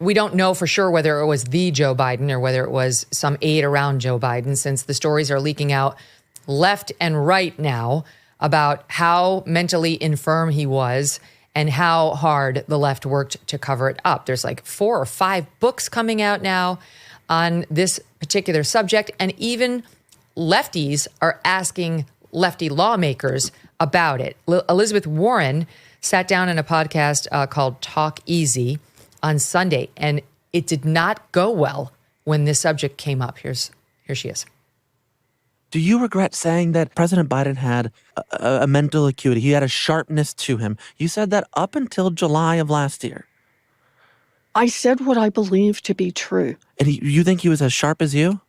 we don't know for sure whether it was the Joe Biden or whether it was some aide around Joe Biden, since the stories are leaking out left and right now about how mentally infirm he was and how hard the left worked to cover it up. There's like 4 or 5 books coming out now on this particular subject, and even lefties are asking lefty lawmakers about it. Elizabeth Warren sat down in a podcast called Talk Easy on Sunday, and it did not go well when this subject came up. Here she is. Do you regret saying that President Biden had a mental acuity? He had a sharpness to him. You said that up until July of last year. I said what I believe to be true. And you think he was as sharp as you?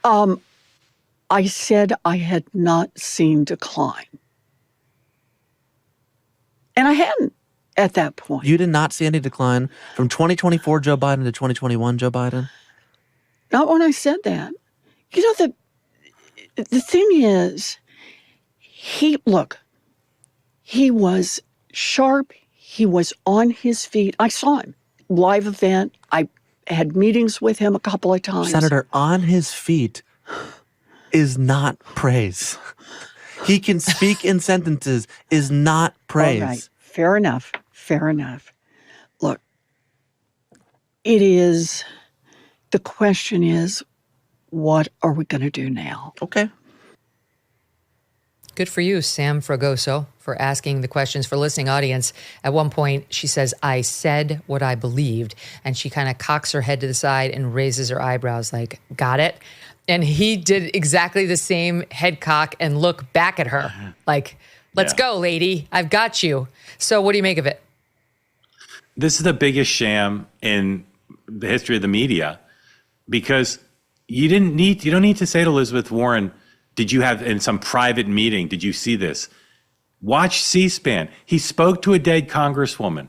I said I had not seen decline. And I hadn't at that point. You did not see any decline from 2024 Joe Biden to 2021 Joe Biden? Not when I said that. You know, the thing is, he was sharp. He was on his feet. I saw him. Live event. I had meetings with him a couple of times. Senator, on his feet is not praise. He can speak in sentences is not praise. All right. Fair enough. Fair enough. Look, the question is, what are we going to do now? Okay. Good for you, Sam Fragoso, for asking the questions. For listening audience, at one point she says, I said what I believed. And she kind of cocks her head to the side and raises her eyebrows like, got it? And he did exactly the same head cock and look back at her like, let's go, lady. I've got you. So what do you make of it? This is the biggest sham in the history of the media, because you don't need to say to Elizabeth Warren, did you have in some private meeting, did you see this? Watch C-SPAN. He spoke to a dead congresswoman.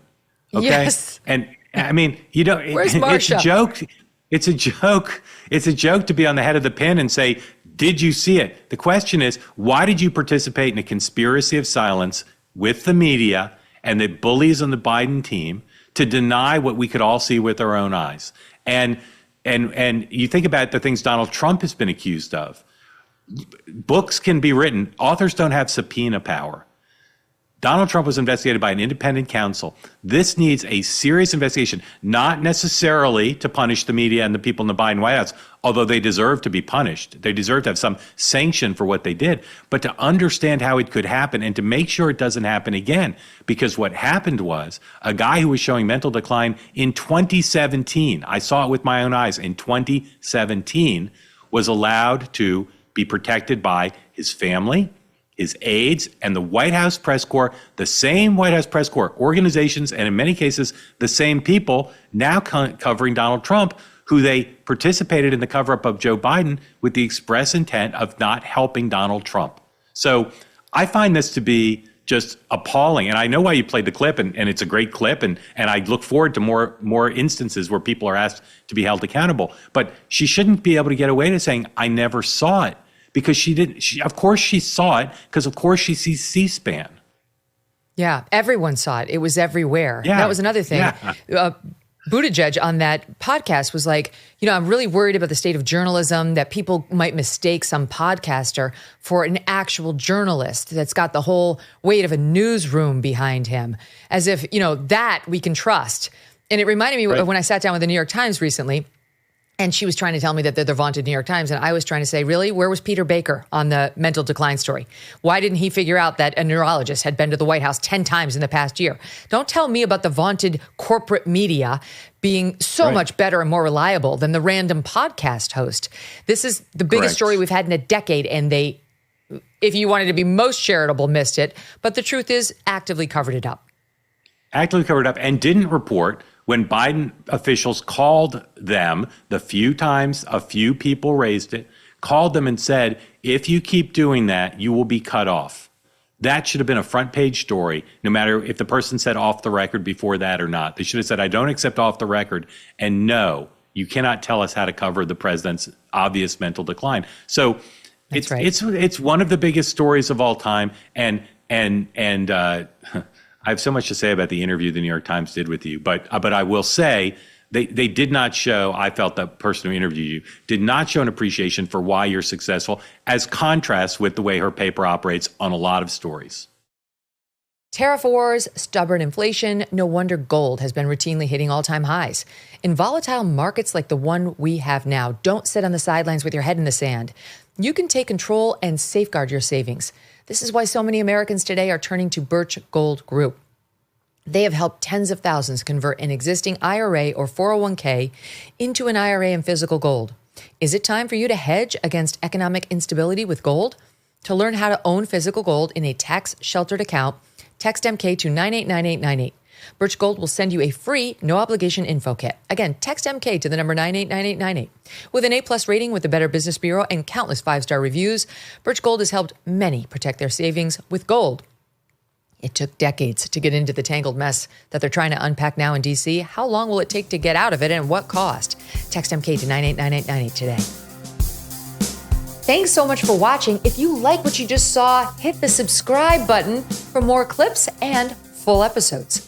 Okay? Yes. And I mean, you know, Where's Marsha? It's a joke. It's a joke. It's a joke to be on the head of the pen and say, did you see it? The question is, why did you participate in a conspiracy of silence with the media and the bullies on the Biden team to deny what we could all see with our own eyes? And you think about the things Donald Trump has been accused of. Books can be written. Authors don't have subpoena power. Donald Trump was investigated by an independent counsel. This needs a serious investigation, not necessarily to punish the media and the people in the Biden White House, although they deserve to be punished. They deserve to have some sanction for what they did, but to understand how it could happen and to make sure it doesn't happen again. Because what happened was a guy who was showing mental decline in 2017, I saw it with my own eyes, in 2017, was allowed to be protected by his family, his aides, and the White House press corps, the same White House press corps organizations, and in many cases, the same people now covering Donald Trump, who they participated in the cover-up of Joe Biden with the express intent of not helping Donald Trump. So I find this to be just appalling. And I know why you played the clip, and it's a great clip, and I look forward to more instances where people are asked to be held accountable. But she shouldn't be able to get away to saying, I never saw it. Because she didn't, of course she saw it, because of course she sees C-SPAN. Yeah, everyone saw it. It was everywhere. Yeah. That was another thing. Yeah. Buttigieg on that podcast was like, I'm really worried about the state of journalism, that people might mistake some podcaster for an actual journalist that's got the whole weight of a newsroom behind him, as if, that we can trust. And it reminded me of when I sat down with the New York Times recently, and she was trying to tell me that they're the vaunted New York Times. And I was trying to say, really? Where was Peter Baker on the mental decline story? Why didn't he figure out that a neurologist had been to the White House 10 times in the past year? Don't tell me about the vaunted corporate media being so much better and more reliable than the random podcast host. This is the biggest story we've had in a decade. And they, if you wanted to be most charitable, missed it. But the truth is, actively covered it up. Actively covered up and didn't report when Biden officials called them, the few times a few people raised it, called them and said, if you keep doing that, you will be cut off. That should have been a front page story, no matter if the person said off the record before that or not. They should have said, I don't accept off the record. And no, you cannot tell us how to cover the president's obvious mental decline. So it's one of the biggest stories of all time. And I I have so much to say about the interview the New York Times did with you, but I will say they did not show, I felt the person who interviewed you did not show an appreciation for why you're successful, as contrast with the way her paper operates on a lot of stories. Tariff wars, stubborn inflation, no wonder gold has been routinely hitting all-time highs. In volatile markets like the one we have now, don't sit on the sidelines with your head in the sand. You can take control and safeguard your savings. This is why so many Americans today are turning to Birch Gold Group. They have helped tens of thousands convert an existing IRA or 401k into an IRA in physical gold. Is it time for you to hedge against economic instability with gold? To learn how to own physical gold in a tax-sheltered account, text MK to 989898. Birch Gold will send you a free, no-obligation info kit. Again, text MK to the number 989898. With an A+ rating with the Better Business Bureau and countless 5-star reviews, Birch Gold has helped many protect their savings with gold. It took decades to get into the tangled mess that they're trying to unpack now in D.C. How long will it take to get out of it, and what cost? Text MK to 989898 today. Thanks so much for watching. If you like what you just saw, hit the subscribe button for more clips and full episodes.